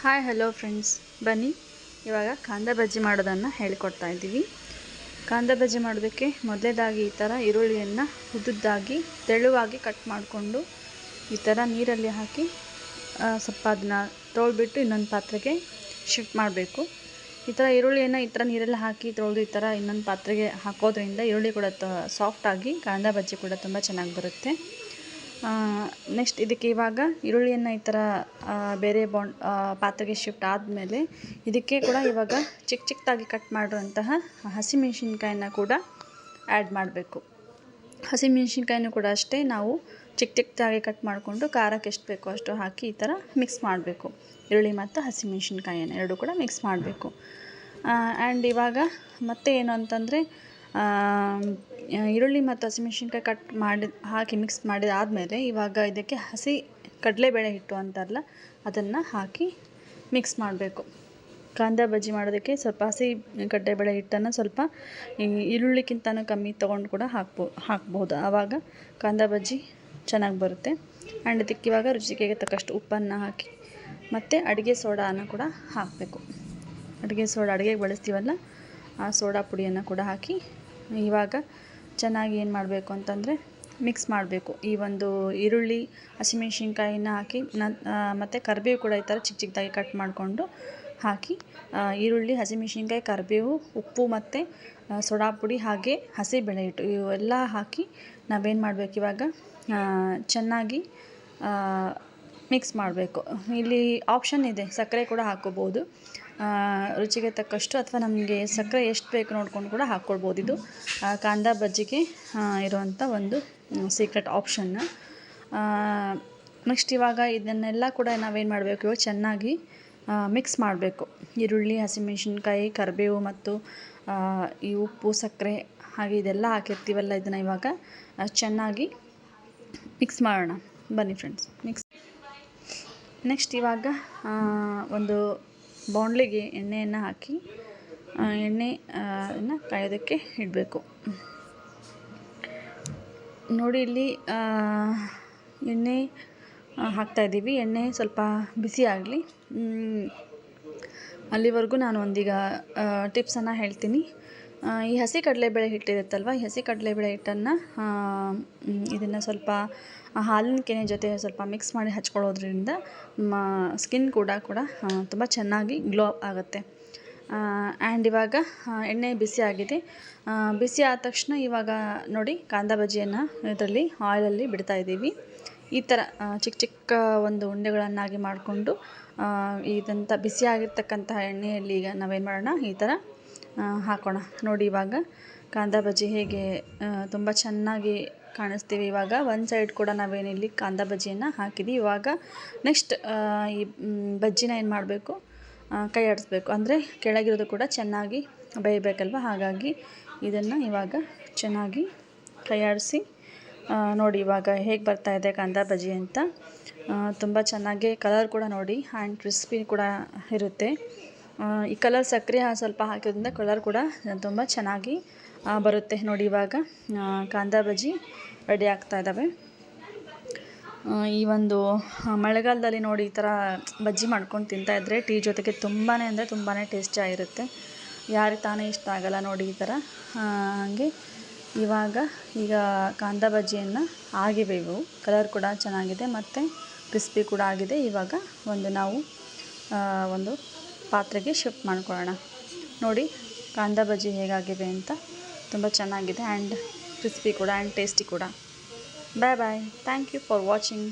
Hi hello friends, ಬನ್ನಿ ಇವಾಗ ಕಾಂದ ಬಜ್ಜಿ ಮಾಡೋದನ್ನು ಹೇಳಿಕೊಡ್ತಾ ಇದ್ದೀವಿ. ಕಾಂದ ಬಜ್ಜಿ ಮಾಡೋದಕ್ಕೆ ಮೊದಲೇದಾಗಿ ಈ ಥರ ಈರುಳ್ಳಿಯನ್ನು ಉದ್ದುದ್ದಾಗಿ ತೆಳುವಾಗಿ ಕಟ್ ಮಾಡಿಕೊಂಡು ಈ ಥರ ನೀರಲ್ಲಿ ಹಾಕಿ ಸ್ವಲ್ಪ ಅದನ್ನ ತೊಳೆದ್ಬಿಟ್ಟು ಇನ್ನೊಂದು ಪಾತ್ರೆಗೆ ಶಿಫ್ಟ್ ಮಾಡಬೇಕು. ಈ ಥರ ಈರುಳ್ಳಿಯನ್ನು ಈ ಥರ ನೀರಲ್ಲಿ ಹಾಕಿ ತೊಳೆದು ಈ ಥರ ಇನ್ನೊಂದು ಪಾತ್ರೆಗೆ ಹಾಕೋದ್ರಿಂದ ಈರುಳ್ಳಿ ಕೂಡ ಸಾಫ್ಟಾಗಿ ಕಾಂದ ಬಜ್ಜಿ ಕೂಡ ತುಂಬ ಚೆನ್ನಾಗಿ ಬರುತ್ತೆ. ನೆಕ್ಸ್ಟ್ ಇದಕ್ಕೆ ಇವಾಗ ಈರುಳ್ಳಿಯನ್ನು ಈ ಥರ ಬೇರೆ ಪಾತ್ರೆಗೆ ಶಿಫ್ಟ್ ಆದಮೇಲೆ ಇದಕ್ಕೆ ಕೂಡ ಇವಾಗ ಚಿಕ್ಕದಾಗಿ ಕಟ್ ಮಾಡಿರುವಂತಹ ಹಸಿಮೆಣಸಿನ್ಕಾಯಿನ ಕೂಡ ಆ್ಯಡ್ ಮಾಡಬೇಕು. ಹಸಿಮೆಣಸಿನ್ಕಾಯಿನೂ ಕೂಡ ಅಷ್ಟೇ ನಾವು ಚಿಕ್ಕದಾಗಿ ಕಟ್ ಮಾಡಿಕೊಂಡು ಖಾರಕ್ಕೆ ಎಷ್ಟು ಬೇಕೋ ಅಷ್ಟು ಹಾಕಿ ಈ ಥರ ಮಿಕ್ಸ್ ಮಾಡಬೇಕು. ಈರುಳ್ಳಿ ಮತ್ತು ಹಸಿಮೆಣಸಿನ್ಕಾಯಿಯನ್ನು ಎರಡೂ ಕೂಡ ಮಿಕ್ಸ್ ಮಾಡಬೇಕು. ಆ್ಯಂಡ್ ಇವಾಗ ಮತ್ತೆ ಏನು ಅಂತಂದರೆ ಈರುಳ್ಳಿ ಮತ್ತು ಹಸಿಮೆಣಸಿನ್ಕಾಯಿ ಕಟ್ ಮಾಡಿ ಹಾಕಿ ಮಿಕ್ಸ್ ಮಾಡಿದಾದಮೇಲೆ ಇವಾಗ ಇದಕ್ಕೆ ಹಸಿ ಕಡಲೆಬೇಳೆ ಹಿಟ್ಟು ಅಂತಾರಲ್ಲ ಅದನ್ನು ಹಾಕಿ ಮಿಕ್ಸ್ ಮಾಡಬೇಕು. ಕಾಂದ ಬಜ್ಜಿ ಮಾಡೋದಕ್ಕೆ ಸ್ವಲ್ಪ ಹಸಿ ಕಡಲೆಬೇಳೆ ಹಿಟ್ಟನ್ನು ಸ್ವಲ್ಪ ಈರುಳ್ಳಿಗಿಂತನೂ ಕಮ್ಮಿ ತೊಗೊಂಡು ಕೂಡ ಹಾಕ್ಬೋದು. ಆವಾಗ ಕಾಂದ ಬಜ್ಜಿ ಚೆನ್ನಾಗಿ ಬರುತ್ತೆ. ಆ್ಯಂಡ್ ಇದಕ್ಕೆ ಇವಾಗ ರುಚಿಗೆ ತಕ್ಕಷ್ಟು ಉಪ್ಪನ್ನು ಹಾಕಿ ಮತ್ತು ಅಡುಗೆ ಸೋಡಾನ ಕೂಡ ಹಾಕಬೇಕು. ಅಡುಗೆ ಅಡುಗೆಗೆ ಬಳಸ್ತೀವಲ್ಲ ಆ ಸೋಡಾ ಪುಡಿಯನ್ನು ಕೂಡ ಹಾಕಿ ಇವಾಗ ಚೆನ್ನಾಗಿ ಏನು ಮಾಡಬೇಕು ಅಂತಂದರೆ ಮಿಕ್ಸ್ ಮಾಡಬೇಕು. ಈ ಒಂದು ಈರುಳ್ಳಿ ಹಸಿಮೆಣಸಿನ್ಕಾಯಿನ ಹಾಕಿ ಮತ್ತು ಕರಿಬೇವು ಕೂಡ ಈ ಥರ ಚಿಕ್ಕದಾಗಿ ಕಟ್ ಮಾಡಿಕೊಂಡು ಹಾಕಿ ಈರುಳ್ಳಿ ಹಸಿಮೆಣಸಿನ್ಕಾಯಿ ಕರಿಬೇವು ಉಪ್ಪು ಮತ್ತು ಸೋಡಾ ಪುಡಿ ಹಾಗೆ ಹಸಿಬೇಳೆ ಹಿಟ್ಟು ಇವೆಲ್ಲ ಹಾಕಿ ನಾವೇನು ಮಾಡಬೇಕು ಇವಾಗ ಚೆನ್ನಾಗಿ ಮಿಕ್ಸ್ ಮಾಡಬೇಕು. ಇಲ್ಲಿ ಆಪ್ಷನ್ ಇದೆ, ಸಕ್ಕರೆ ಕೂಡ ಹಾಕ್ಕೋಬೋದು ರುಚಿಗೆ ತಕ್ಕಷ್ಟು, ಅಥವಾ ನಮಗೆ ಸಕ್ಕರೆ ಎಷ್ಟು ಬೇಕು ನೋಡ್ಕೊಂಡು ಕೂಡ ಹಾಕ್ಕೊಳ್ಬೋದು. ಇದು ಕಾಂದ ಬಜ್ಜಿಗೆ ಇರುವಂಥ ಒಂದು ಸೀಕ್ರೆಟ್ ಆಪ್ಷನ್ನ. ನೆಕ್ಸ್ಟ್ ಇವಾಗ ಇದನ್ನೆಲ್ಲ ಕೂಡ ನಾವೇನು ಮಾಡಬೇಕು, ಇವಾಗ ಚೆನ್ನಾಗಿ ಮಿಕ್ಸ್ ಮಾಡಬೇಕು. ಈರುಳ್ಳಿ ಹಸಿಮೆಣಸಿನ್ಕಾಯಿ ಕರಿಬೇವು ಮತ್ತು ಈ ಉಪ್ಪು ಸಕ್ಕರೆ ಹಾಗೆ ಇದೆಲ್ಲ ಹಾಕಿರ್ತೀವಲ್ಲ ಇದನ್ನು ಇವಾಗ ಚೆನ್ನಾಗಿ ಮಿಕ್ಸ್ ಮಾಡೋಣ. ಬನ್ನಿ ಫ್ರೆಂಡ್ಸ್ ನೆಕ್ಸ್ಟ್ ಇವಾಗ ಒಂದು ಬಾಣಲಿಗೆ ಎಣ್ಣೆಯನ್ನು ಹಾಕಿ ಎಣ್ಣೆಯನ್ನು ಕಾಯೋದಕ್ಕೆ ಇಡಬೇಕು. ನೋಡಿ ಇಲ್ಲಿ ಎಣ್ಣೆ ಹಾಕ್ತಾಯಿದ್ದೀವಿ. ಎಣ್ಣೆ ಸ್ವಲ್ಪ ಬಿಸಿ ಆಗಲಿ, ಅಲ್ಲಿವರೆಗೂ ನಾನು ಒಂದೀಗ ಟಿಪ್ಸನ್ನು ಹೇಳ್ತೀನಿ. ಈ ಹಸಿ ಕಡಲೆಬೇಳೆ ಹಿಟ್ಟಿರುತ್ತಲ್ವ, ಈ ಹಸಿ ಕಡಲೆಬೇಳೆ ಹಿಟ್ಟನ್ನು ಇದನ್ನು ಸ್ವಲ್ಪ ಹಾಲಿನ ಕೆನೆ ಜೊತೆ ಸ್ವಲ್ಪ ಮಿಕ್ಸ್ ಮಾಡಿ ಹಚ್ಕೊಳ್ಳೋದ್ರಿಂದ ನಮ್ಮ ಸ್ಕಿನ್ ಕೂಡ ತುಂಬ ಚೆನ್ನಾಗಿ ಗ್ಲೋ ಆಗುತ್ತೆ. ಆ್ಯಂಡ್ ಇವಾಗ ಎಣ್ಣೆ ಬಿಸಿ ಆಗಿದೆ. ಬಿಸಿ ಆದ ತಕ್ಷಣ ಇವಾಗ ನೋಡಿ ಕಾಂದ ಬಜ್ಜಿಯನ್ನು ಇದರಲ್ಲಿ ಆಯಿಲಲ್ಲಿ ಬಿಡ್ತಾಯಿದ್ದೀವಿ. ಈ ಥರ ಚಿಕ್ಕ ಒಂದು ಉಂಡೆಗಳನ್ನಾಗಿ ಮಾಡಿಕೊಂಡು ಇದಂಥ ಬಿಸಿಯಾಗಿರ್ತಕ್ಕಂತಹ ಎಣ್ಣೆಯಲ್ಲಿ ಈಗ ನಾವೇನು ಮಾಡೋಣ, ಈ ಥರ ಹಾಕೋಣ. ನೋಡಿ ಇವಾಗ ಕಾಂದ ಬಜ್ಜಿ ಹೇಗೆ ತುಂಬ ಚೆನ್ನಾಗಿ ಕಾಣಿಸ್ತೀವಿ. ಇವಾಗ ಒಂದು ಸೈಡ್ ಕೂಡ ನಾವೇನಿಲ್ಲಿ ಕಾಂದ ಬಜ್ಜಿಯನ್ನು ಹಾಕಿದ್ದೀವಿ. ಇವಾಗ ನೆಕ್ಸ್ಟ್ ಈ ಬಜ್ಜಿನ ಏನು ಮಾಡಬೇಕು, ಕೈ ಆಡಿಸ್ಬೇಕು. ಅಂದರೆ ಕೆಳಗಿರೋದು ಕೂಡ ಚೆನ್ನಾಗಿ ಬೇಯಬೇಕಲ್ವ, ಹಾಗಾಗಿ ಇದನ್ನು ಇವಾಗ ಚೆನ್ನಾಗಿ ಕೈ ಆಡಿಸಿ ನೋಡಿ ಇವಾಗ ಹೇಗೆ ಬರ್ತಾಯಿದೆ ಕಾಂದ ಬಜ್ಜಿ ಅಂತ. ತುಂಬ ಚೆನ್ನಾಗಿ ಕಲರ್ ಕೂಡ ನೋಡಿ ಆ್ಯಂಡ್ ಕ್ರಿಸ್ಪಿ ಕೂಡ ಇರುತ್ತೆ. ಈ ಕಲರ್ ಸಕ್ಕರೆ ಸ್ವಲ್ಪ ಹಾಕಿದ್ರಿಂದ ಕಲರ್ ಕೂಡ ತುಂಬ ಚೆನ್ನಾಗಿ ಬರುತ್ತೆ. ನೋಡಿ ಇವಾಗ ಕಾಂದ ಬಜ್ಜಿ ರೆಡಿ ಆಗ್ತಾ ಇದ್ದಾವೆ. ಈ ಒಂದು ಮಳೆಗಾಲದಲ್ಲಿ ನೋಡಿ ಈ ಥರ ಬಜ್ಜಿ ಮಾಡ್ಕೊಂಡು ತಿಂತಾಯಿದ್ರೆ ಟೀ ಜೊತೆಗೆ ತುಂಬಾ ಅಂದರೆ ತುಂಬಾ ಟೇಸ್ಟಿಯಾಗಿರುತ್ತೆ. ಯಾರಿಗೆ ತಾನೇ ಇಷ್ಟ ಆಗಲ್ಲ ನೋಡಿ ಈ ಥರ. ಹಾಗೆ ಈಗ ಕಾಂದ ಬಜ್ಜಿಯನ್ನು ಆಗಿವೆ, ಇವು ಕಲರ್ ಕೂಡ ಚೆನ್ನಾಗಿದೆ ಮತ್ತು ಕ್ರಿಸ್ಪಿ ಕೂಡ ಆಗಿದೆ. ಇವಾಗ ನಾವು ಒಂದು ಪಾತ್ರೆಗೆ ಶಿಫ್ಟ್ ಮಾಡ್ಕೊಳ್ಳೋಣ. ನೋಡಿ ಕಾಂದ ಬಜ್ಜಿ ಹೇಗಾಗಿವೆ ಅಂತ, ತುಂಬ ಚೆನ್ನಾಗಿದೆ ಆ್ಯಂಡ್ ಕ್ರಿಸ್ಪಿ ಕೂಡ ಆ್ಯಂಡ್ ಟೇಸ್ಟಿ ಕೂಡ. ಬಾಯ್ ಬಾಯ್, ಥ್ಯಾಂಕ್ ಯು ಫಾರ್ ವಾಚಿಂಗ್.